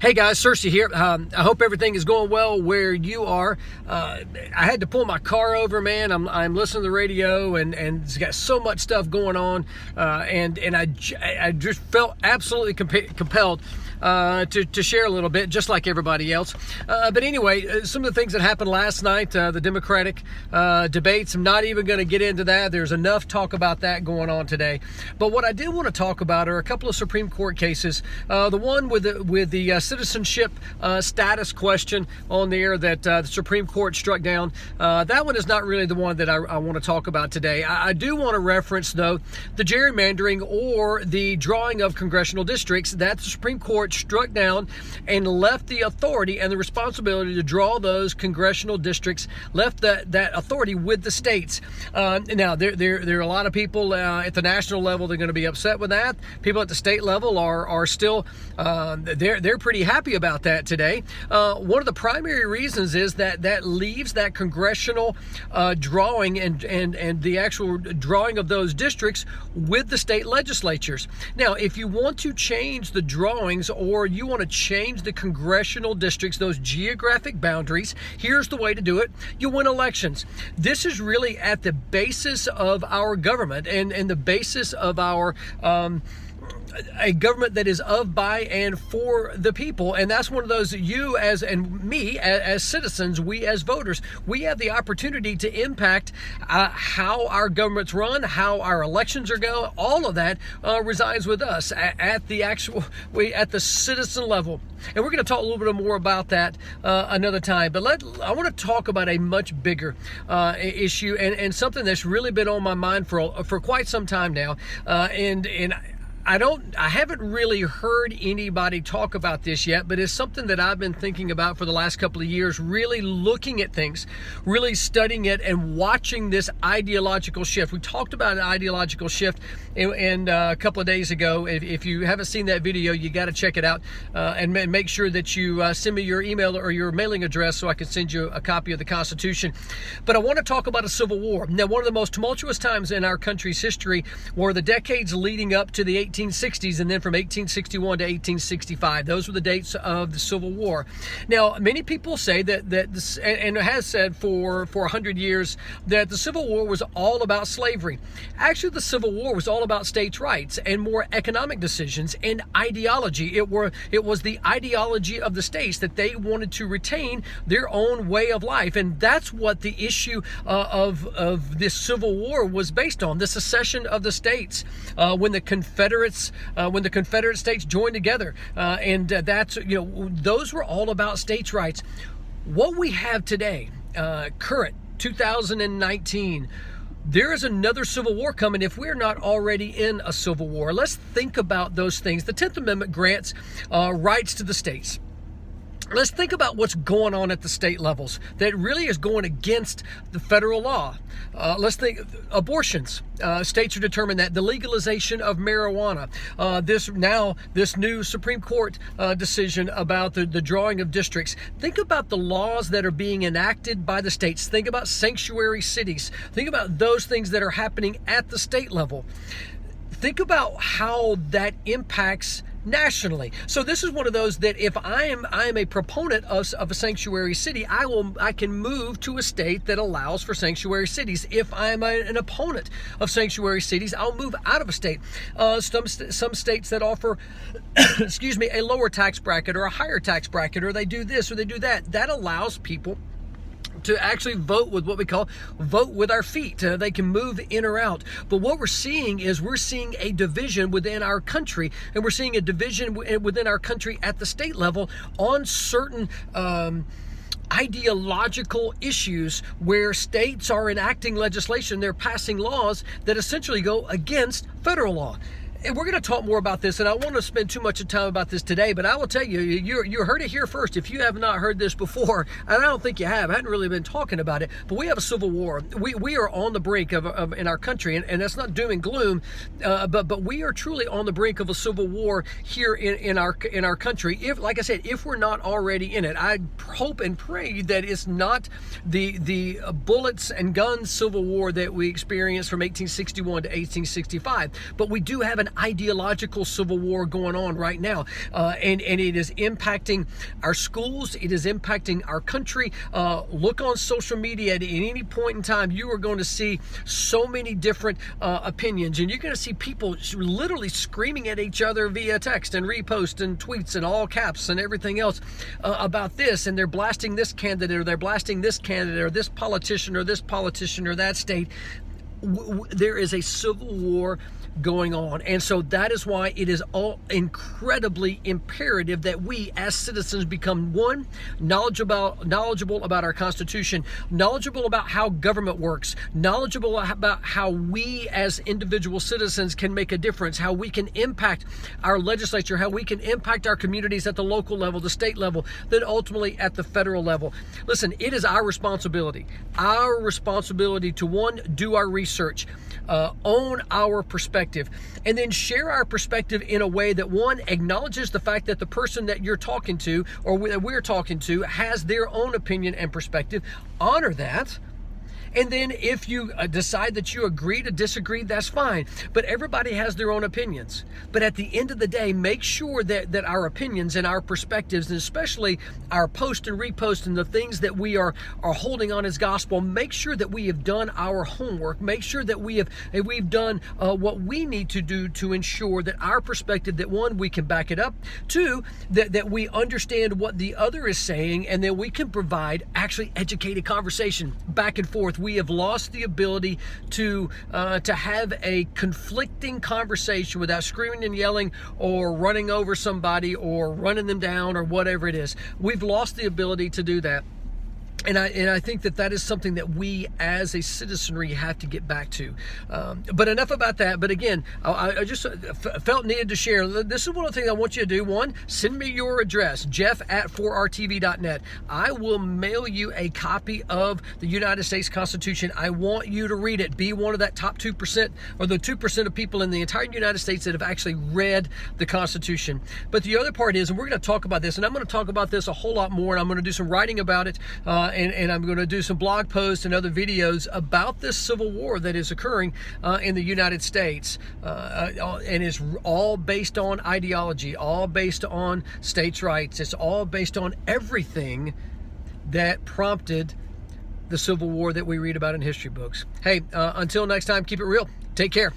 Hey guys, Searcy here. I hope everything is going well where you are. I had to pull my car over, man. I'm listening to the radio, and it's got so much stuff going on, and I just felt absolutely compelled to share a little bit, just like everybody else. But anyway, some of the things that happened last night, the Democratic debates, I'm not even going to get into that. There's enough talk about that going on today. But what I did want to talk about are a couple of Supreme Court cases. The one with the citizenship status question on there that the Supreme Court struck down. That one is not really the one that I want to talk about today. I do want to reference, though, the gerrymandering or the drawing of congressional districts that the Supreme Court struck down and left the authority and the responsibility to draw those congressional districts, left that authority with the states. Now, there are a lot of people at the national level that are going to be upset with that. People at the state level are still they're pretty happy about that today. One of the primary reasons is that leaves that congressional drawing and the actual drawing of those districts with the state legislatures. Now, if you want to change the drawings or you want to change the congressional districts, those geographic boundaries, here's the way to do it. You win elections. This is really at the basis of our government and the basis of our a government that is of, by, and for the people. And that's one of those, you as and me as citizens, we as voters, we have the opportunity to impact how our governments run, how our elections are going. All of that resides with us at the citizen level. And we're going to talk a little bit more about that another time. But I want to talk about a much bigger issue and something that's really been on my mind for quite some time now. I haven't really heard anybody talk about this yet, but it's something that I've been thinking about for the last couple of years, really looking at things, really studying it and watching this ideological shift. We talked about an ideological shift and a couple of days ago. If you haven't seen that video, you got to check it out and make sure that you send me your email or your mailing address so I can send you a copy of the Constitution. But I want to talk about a civil war. Now, one of the most tumultuous times in our country's history were the decades leading up to the 1860s, and then from 1861 to 1865. Those were the dates of the Civil War. Now, many people say that and it has said for 100 years that the Civil War was all about slavery. Actually, the Civil War was all about states' rights and more economic decisions and ideology. It was the ideology of the states that they wanted to retain their own way of life, and that's what the issue of this Civil War was based on: the secession of the states when the Confederate states joined together, and those were all about states' rights. What we have today, current 2019. There is another civil war coming if we're not already in a civil war. Let's think about those things. The 10th Amendment grants rights to the states. Let's think about what's going on at the state levels that really is going against the federal law. Let's think abortions. States are determined that the legalization of marijuana. This new Supreme Court decision about the drawing of districts. Think about the laws that are being enacted by the states. Think about sanctuary cities. Think about those things that are happening at the state level. Think about how that impacts nationally. So this is one of those that if I am a proponent of a sanctuary city, I can move to a state that allows for sanctuary cities. If I'm an opponent of sanctuary cities, I'll move out of a state. Some states that offer a lower tax bracket or a higher tax bracket, or they do this or they do that. That allows people to actually vote with what we call vote with our feet. They can move in or out. But what we're seeing a division within our country, and we're seeing a division within our country at the state level on certain ideological issues where states are enacting legislation. They're passing laws that essentially go against federal law. And we're going to talk more about this, and I won't spend too much time about this today, but I will tell you, you heard it here first. If you have not heard this before, and I don't think you have, I hadn't really been talking about it, but we have a civil war. We are on the brink of in our country, and that's not doom and gloom, but we are truly on the brink of a civil war here in our country. Like I said, if we're not already in it, I hope and pray that it's not the bullets and guns civil war that we experienced from 1861 to 1865, but we do have an an ideological civil war going on right now, and it is impacting our schools. It is impacting our country. Look on social media at any point in time, you are going to see so many different opinions, and you're going to see people literally screaming at each other via text and repost and tweets and all caps and everything else about this, and they're blasting this candidate, or they're blasting this candidate, or this politician, or that state. There is a civil war going on, and so that is why it is all incredibly imperative that we as citizens become, one, knowledgeable about our Constitution, knowledgeable about how government works, knowledgeable about how we as individual citizens can make a difference, how we can impact our legislature, how we can impact our communities at the local level, the state level, then ultimately at the federal level. Listen, it is our responsibility to, one, do our research, own our perspective, and then share our perspective in a way that, one, acknowledges the fact that the person that you're talking to, or that we're talking to, has their own opinion and perspective. Honor that. And then if you decide that you agree to disagree, that's fine. But everybody has their own opinions. But at the end of the day, make sure that our opinions and our perspectives, and especially our post and repost and the things that we are holding on as gospel, make sure that we have done our homework. Make sure that we've done what we need to do to ensure that our perspective, that, one, we can back it up, two, that we understand what the other is saying, and that we can provide actually educated conversation back and forth. We have lost the ability to have a conflicting conversation without screaming and yelling or running over somebody or running them down or whatever it is. We've lost the ability to do that. And I think that is something that we as a citizenry have to get back to. But enough about that. But again, I just felt needed to share. This is one of the things I want you to do. One, send me your address, jeff@4rtv.net. I will mail you a copy of the United States Constitution. I want you to read it. Be one of that top 2%, or the 2% of people in the entire United States that have actually read the Constitution. But the other part is, and we're going to talk about this, and I'm going to talk about this a whole lot more, and I'm going to do some writing about it, and I'm going to do some blog posts and other videos about this civil war that is occurring in the United States, and is all based on ideology, all based on states' rights. It's all based on everything that prompted the civil war that we read about in history books. Hey, until next time, keep it real. Take care.